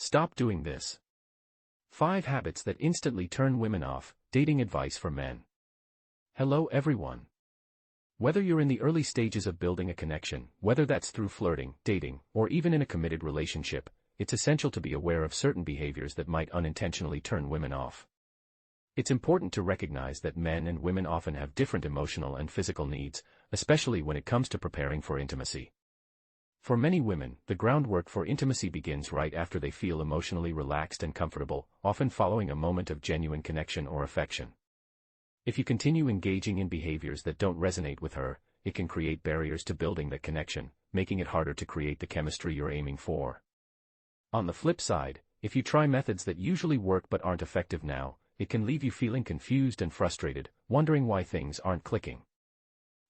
Stop doing this. 5 habits that instantly turn women off, dating advice for men. Hello everyone. Whether you're in the early stages of building a connection, whether that's through flirting, dating, or even in a committed relationship, it's essential to be aware of certain behaviors that might unintentionally turn women off. It's important to recognize that men and women often have different emotional and physical needs, especially when it comes to preparing for intimacy. For many women, the groundwork for intimacy begins right after they feel emotionally relaxed and comfortable, often following a moment of genuine connection or affection. If you continue engaging in behaviors that don't resonate with her, it can create barriers to building that connection, making it harder to create the chemistry you're aiming for. On the flip side, if you try methods that usually work but aren't effective now, it can leave you feeling confused and frustrated, wondering why things aren't clicking.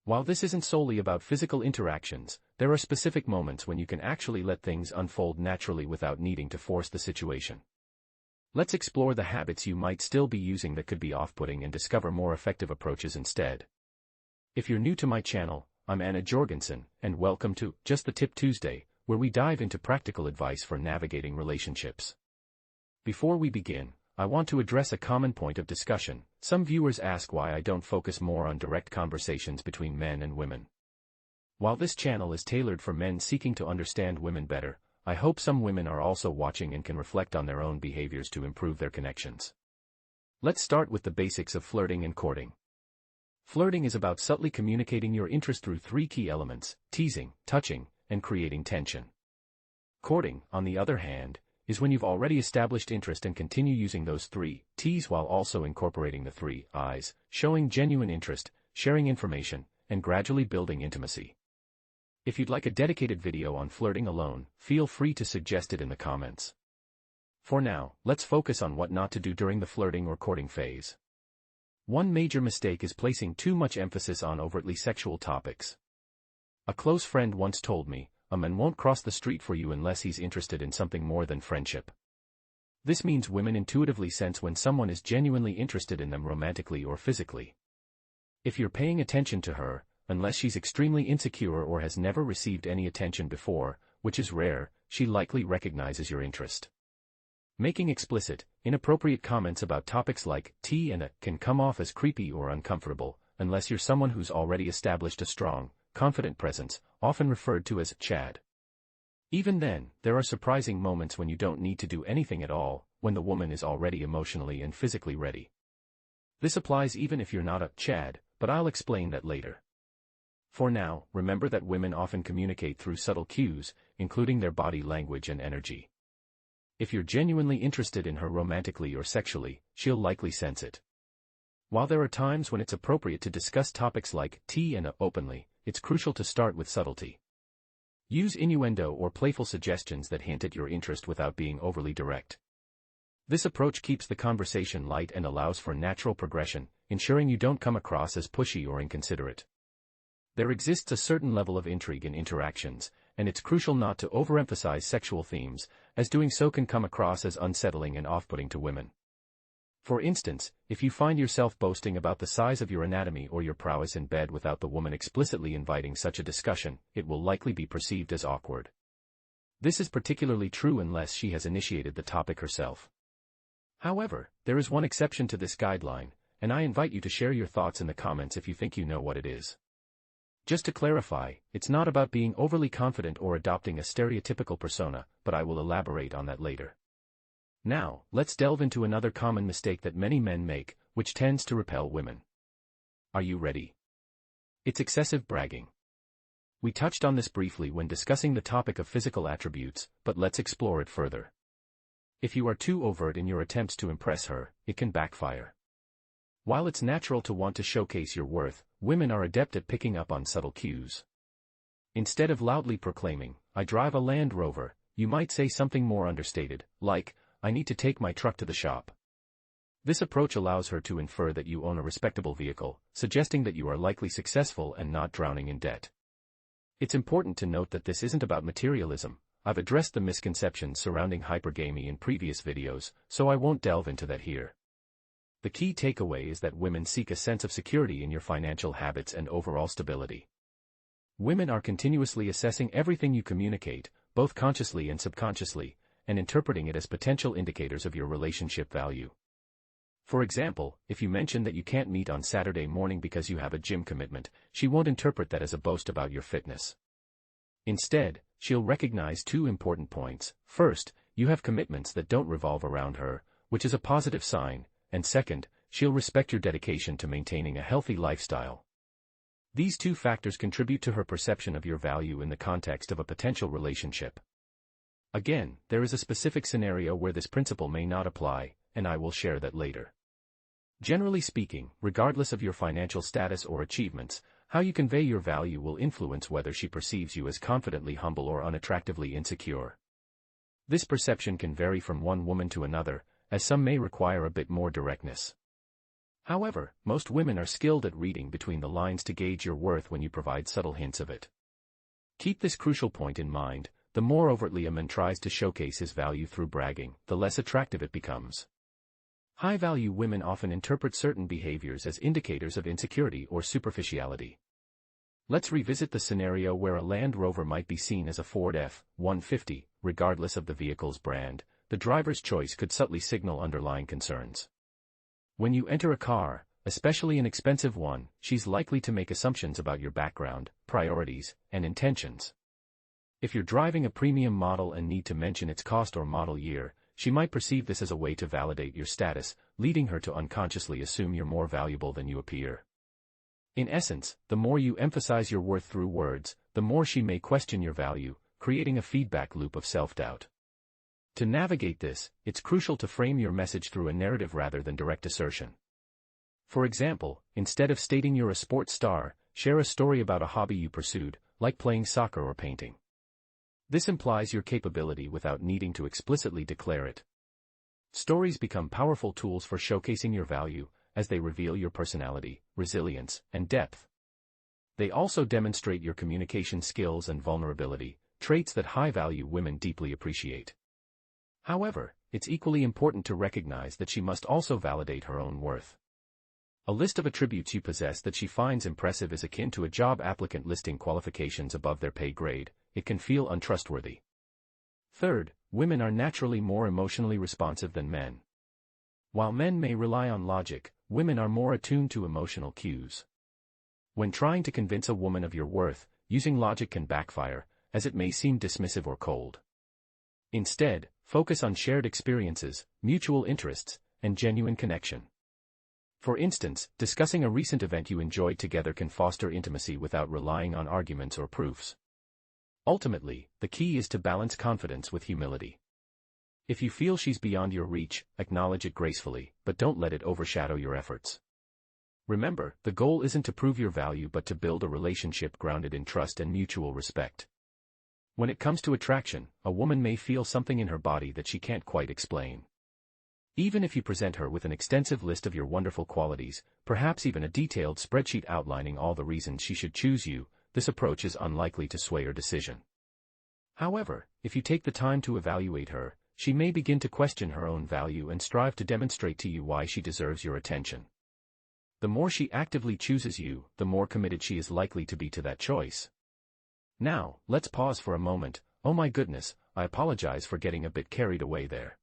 While this isn't solely about physical interactions, there are specific moments when you can actually let things unfold naturally without needing to force the situation. Let's explore the habits you might still be using that could be off-putting and discover more effective approaches instead. If you're new to my channel, I'm Anna Jorgensen, and welcome to Just the Tip Tuesday, where we dive into practical advice for navigating relationships. Before we begin, I want to address a common point of discussion. Some viewers ask why I don't focus more on direct conversations between men and women. While this channel is tailored for men seeking to understand women better, I hope some women are also watching and can reflect on their own behaviors to improve their connections. Let's start with the basics of flirting and courting. Flirting is about subtly communicating your interest through 3 key elements: teasing, touching, and creating tension. Courting, on the other hand, is when you've already established interest and continue using those 3 T's while also incorporating the 3 I's, showing genuine interest, sharing information, and gradually building intimacy. If you'd like a dedicated video on flirting alone, feel free to suggest it in the comments. For now, let's focus on what not to do during the flirting or courting phase. One major mistake is placing too much emphasis on overtly sexual topics. A close friend once told me, "A man won't cross the street for you unless he's interested in something more than friendship." This means women intuitively sense when someone is genuinely interested in them romantically or physically. If you're paying attention to her, unless she's extremely insecure or has never received any attention before, which is rare, she likely recognizes your interest. Making explicit, inappropriate comments about topics like tea and a can come off as creepy or uncomfortable, unless you're someone who's already established a strong, confident presence, often referred to as Chad. Even then, there are surprising moments when you don't need to do anything at all, when the woman is already emotionally and physically ready. This applies even if you're not a Chad, but I'll explain that later. For now, remember that women often communicate through subtle cues, including their body language and energy. If you're genuinely interested in her romantically or sexually, she'll likely sense it. While there are times when it's appropriate to discuss topics like tea and a openly, it's crucial to start with subtlety. Use innuendo or playful suggestions that hint at your interest without being overly direct. This approach keeps the conversation light and allows for natural progression, ensuring you don't come across as pushy or inconsiderate. There exists a certain level of intrigue in interactions, and it's crucial not to overemphasize sexual themes, as doing so can come across as unsettling and off-putting to women. For instance, if you find yourself boasting about the size of your anatomy or your prowess in bed without the woman explicitly inviting such a discussion, it will likely be perceived as awkward. This is particularly true unless she has initiated the topic herself. However, there is one exception to this guideline, and I invite you to share your thoughts in the comments if you think you know what it is. Just to clarify, it's not about being overly confident or adopting a stereotypical persona, but I will elaborate on that later. Now, let's delve into another common mistake that many men make, which tends to repel women. Are you ready? It's excessive bragging. We touched on this briefly when discussing the topic of physical attributes, but let's explore it further. If you are too overt in your attempts to impress her, it can backfire. While it's natural to want to showcase your worth, women are adept at picking up on subtle cues. Instead of loudly proclaiming, "I drive a Land Rover," you might say something more understated, like, "I need to take my truck to the shop." This approach allows her to infer that you own a respectable vehicle, suggesting that you are likely successful and not drowning in debt. It's important to note that this isn't about materialism. I've addressed the misconceptions surrounding hypergamy in previous videos, so I won't delve into that here. The key takeaway is that women seek a sense of security in your financial habits and overall stability. Women are continuously assessing everything you communicate, both consciously and subconsciously, and interpreting it as potential indicators of your relationship value. For example, if you mention that you can't meet on Saturday morning because you have a gym commitment, she won't interpret that as a boast about your fitness. Instead, she'll recognize two important points. First, you have commitments that don't revolve around her, which is a positive sign, and second, she'll respect your dedication to maintaining a healthy lifestyle. These two factors contribute to her perception of your value in the context of a potential relationship. Again, there is a specific scenario where this principle may not apply, and I will share that later. Generally speaking, regardless of your financial status or achievements, how you convey your value will influence whether she perceives you as confidently humble or unattractively insecure. This perception can vary from one woman to another, as some may require a bit more directness. However, most women are skilled at reading between the lines to gauge your worth when you provide subtle hints of it. Keep this crucial point in mind: the more overtly a man tries to showcase his value through bragging, the less attractive it becomes. High-value women often interpret certain behaviors as indicators of insecurity or superficiality. Let's revisit the scenario where a Land Rover might be seen as a Ford F-150, regardless of the vehicle's brand. The driver's choice could subtly signal underlying concerns. When you enter a car, especially an expensive one, she's likely to make assumptions about your background, priorities, and intentions. If you're driving a premium model and need to mention its cost or model year, she might perceive this as a way to validate your status, leading her to unconsciously assume you're more valuable than you appear. In essence, the more you emphasize your worth through words, the more she may question your value, creating a feedback loop of self-doubt. To navigate this, it's crucial to frame your message through a narrative rather than direct assertion. For example, instead of stating you're a sports star, share a story about a hobby you pursued, like playing soccer or painting. This implies your capability without needing to explicitly declare it. Stories become powerful tools for showcasing your value, as they reveal your personality, resilience, and depth. They also demonstrate your communication skills and vulnerability, traits that high-value women deeply appreciate. However, it's equally important to recognize that she must also validate her own worth. A list of attributes you possess that she finds impressive is akin to a job applicant listing qualifications above their pay grade. It can feel untrustworthy. Third, women are naturally more emotionally responsive than men. While men may rely on logic, women are more attuned to emotional cues. When trying to convince a woman of your worth, using logic can backfire, as it may seem dismissive or cold. Instead, focus on shared experiences, mutual interests, and genuine connection. For instance, discussing a recent event you enjoyed together can foster intimacy without relying on arguments or proofs. Ultimately, the key is to balance confidence with humility. If you feel she's beyond your reach, acknowledge it gracefully, but don't let it overshadow your efforts. Remember, the goal isn't to prove your value but to build a relationship grounded in trust and mutual respect. When it comes to attraction, a woman may feel something in her body that she can't quite explain. Even if you present her with an extensive list of your wonderful qualities, perhaps even a detailed spreadsheet outlining all the reasons she should choose you, this approach is unlikely to sway her decision. However, if you take the time to evaluate her, she may begin to question her own value and strive to demonstrate to you why she deserves your attention. The more she actively chooses you, the more committed she is likely to be to that choice. Now, let's pause for a moment. Oh my goodness, I apologize for getting a bit carried away there.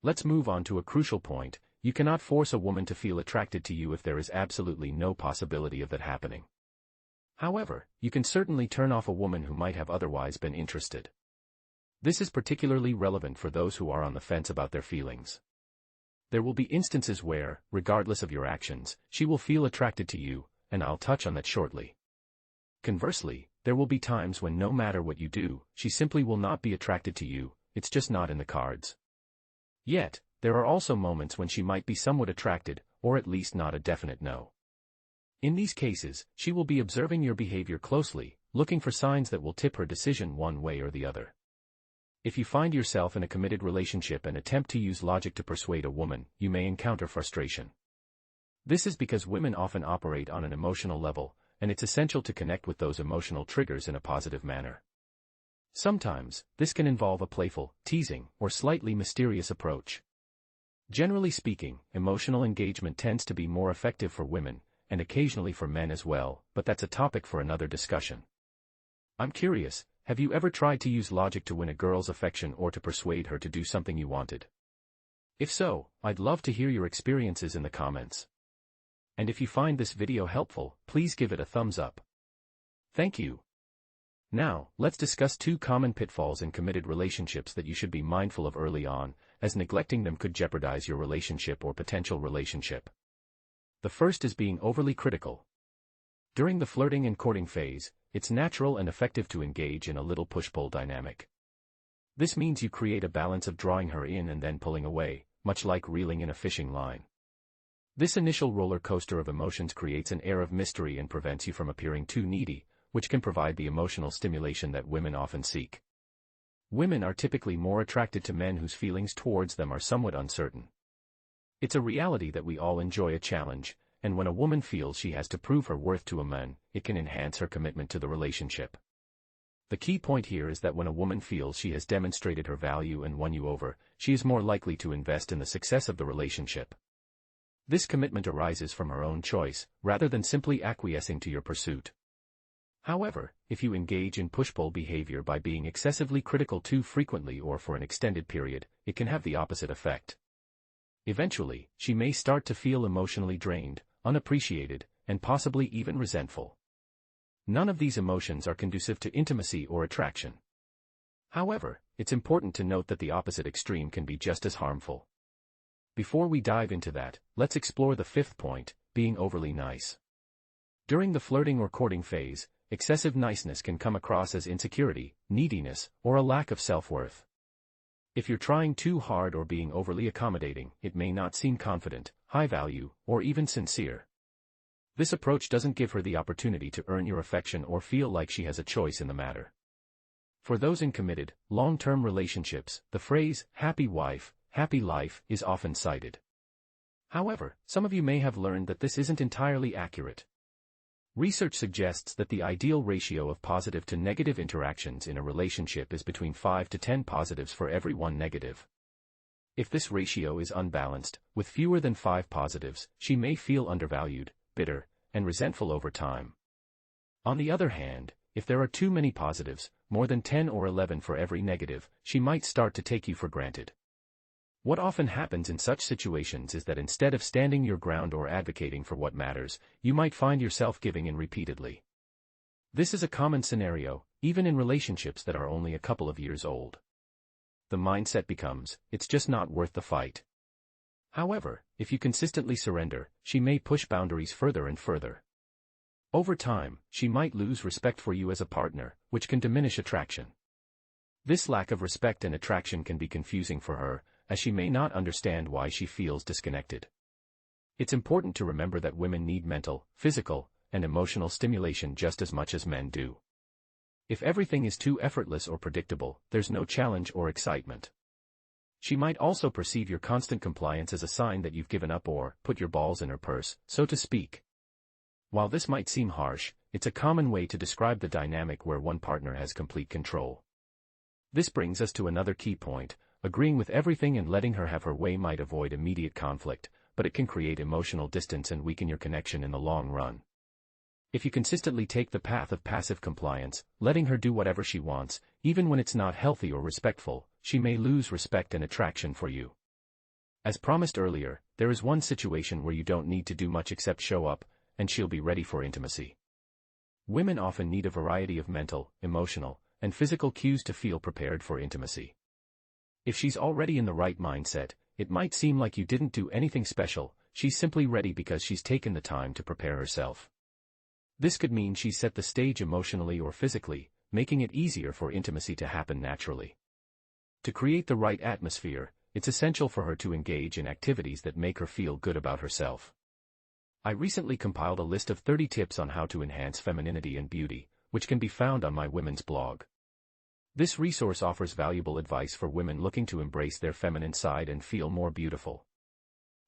Let's move on to a crucial point. You cannot force a woman to feel attracted to you if there is absolutely no possibility of that happening. However, you can certainly turn off a woman who might have otherwise been interested. This is particularly relevant for those who are on the fence about their feelings. There will be instances where, regardless of your actions, she will feel attracted to you, and I'll touch on that shortly. Conversely, there will be times when no matter what you do, she simply will not be attracted to you. It's just not in the cards. Yet, there are also moments when she might be somewhat attracted, or at least not a definite no. In these cases, she will be observing your behavior closely, looking for signs that will tip her decision one way or the other. If you find yourself in a committed relationship and attempt to use logic to persuade a woman, you may encounter frustration. This is because women often operate on an emotional level, and it's essential to connect with those emotional triggers in a positive manner. Sometimes, this can involve a playful, teasing, or slightly mysterious approach. Generally speaking, emotional engagement tends to be more effective for women, and occasionally for men as well, but that's a topic for another discussion. I'm curious, Have you ever tried to use logic to win a girl's affection or to persuade her to do something you wanted? If so, I'd love to hear your experiences in the comments. And if you find this video helpful, please give it a thumbs up. Thank you. Now, let's discuss 2 common pitfalls in committed relationships that you should be mindful of early on, as neglecting them could jeopardize your relationship or potential relationship. The first is being overly critical. During the flirting and courting phase, it's natural and effective to engage in a little push-pull dynamic. This means you create a balance of drawing her in and then pulling away, much like reeling in a fishing line. This initial roller coaster of emotions creates an air of mystery and prevents you from appearing too needy, which can provide the emotional stimulation that women often seek. Women are typically more attracted to men whose feelings towards them are somewhat uncertain. It's a reality that we all enjoy a challenge, and when a woman feels she has to prove her worth to a man, it can enhance her commitment to the relationship. The key point here is that when a woman feels she has demonstrated her value and won you over, she is more likely to invest in the success of the relationship. This commitment arises from her own choice, rather than simply acquiescing to your pursuit. However, if you engage in push-pull behavior by being excessively critical too frequently or for an extended period, it can have the opposite effect. Eventually, she may start to feel emotionally drained, unappreciated, and possibly even resentful. None of these emotions are conducive to intimacy or attraction. However, it's important to note that the opposite extreme can be just as harmful. Before we dive into that, let's explore the 5th point, being overly nice. During the flirting or courting phase, excessive niceness can come across as insecurity, neediness, or a lack of self-worth. If you're trying too hard or being overly accommodating, it may not seem confident, high value, or even sincere. This approach doesn't give her the opportunity to earn your affection or feel like she has a choice in the matter. For those in committed, long-term relationships, the phrase, happy wife, happy life, is often cited. However, some of you may have learned that this isn't entirely accurate. Research suggests that the ideal ratio of positive to negative interactions in a relationship is between 5 to 10 positives for every 1 negative. If this ratio is unbalanced, with fewer than 5 positives, she may feel undervalued, bitter, and resentful over time. On the other hand, if there are too many positives, more than 10 or 11 for every negative, she might start to take you for granted. What often happens in such situations is that instead of standing your ground or advocating for what matters, you might find yourself giving in repeatedly. This is a common scenario, even in relationships that are only a couple of years old. The mindset becomes, it's just not worth the fight. However, if you consistently surrender, she may push boundaries further and further. Over time, she might lose respect for you as a partner, which can diminish attraction. This lack of respect and attraction can be confusing for her, as she may not understand why she feels disconnected. It's important to remember that women need mental, physical, and emotional stimulation just as much as men do. If everything is too effortless or predictable, there's no challenge or excitement. She might also perceive your constant compliance as a sign that you've given up or put your balls in her purse, so to speak. While this might seem harsh, it's a common way to describe the dynamic where one partner has complete control. This brings us to another key point. Agreeing with everything and letting her have her way might avoid immediate conflict, but it can create emotional distance and weaken your connection in the long run. If you consistently take the path of passive compliance, letting her do whatever she wants, even when it's not healthy or respectful, she may lose respect and attraction for you. As promised earlier, there is one situation where you don't need to do much except show up, and she'll be ready for intimacy. Women often need a variety of mental, emotional, and physical cues to feel prepared for intimacy. If she's already in the right mindset, it might seem like you didn't do anything special, she's simply ready because she's taken the time to prepare herself. This could mean she's set the stage emotionally or physically, making it easier for intimacy to happen naturally. To create the right atmosphere, it's essential for her to engage in activities that make her feel good about herself. I recently compiled a list of 30 tips on how to enhance femininity and beauty, which can be found on my women's blog. This resource offers valuable advice for women looking to embrace their feminine side and feel more beautiful.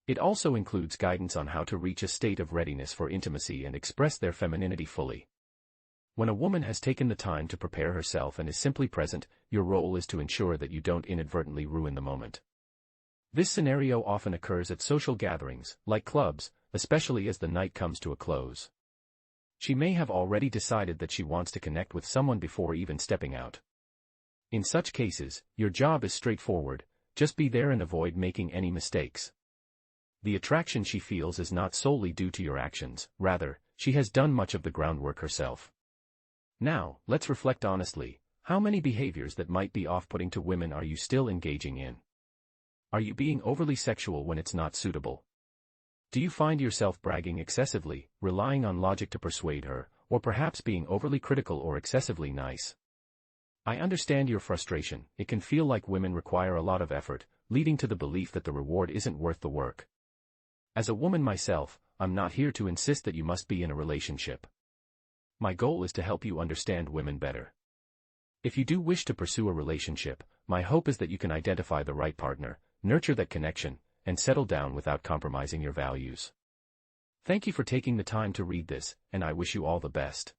It also includes guidance on how to reach a state of readiness for intimacy and express their femininity fully. When a woman has taken the time to prepare herself and is simply present, your role is to ensure that you don't inadvertently ruin the moment. This scenario often occurs at social gatherings, like clubs, especially as the night comes to a close. She may have already decided that she wants to connect with someone before even stepping out. In such cases, your job is straightforward: just be there and avoid making any mistakes. The attraction she feels is not solely due to your actions, rather, she has done much of the groundwork herself. Now, let's reflect honestly: how many behaviors that might be off-putting to women are you still engaging in? Are you being overly sexual when it's not suitable? Do you find yourself bragging excessively, relying on logic to persuade her, or perhaps being overly critical or excessively nice? I understand your frustration. It can feel like women require a lot of effort, leading to the belief that the reward isn't worth the work. As a woman myself, I'm not here to insist that you must be in a relationship. My goal is to help you understand women better. If you do wish to pursue a relationship, my hope is that you can identify the right partner, nurture that connection, and settle down without compromising your values. Thank you for taking the time to read this, and I wish you all the best.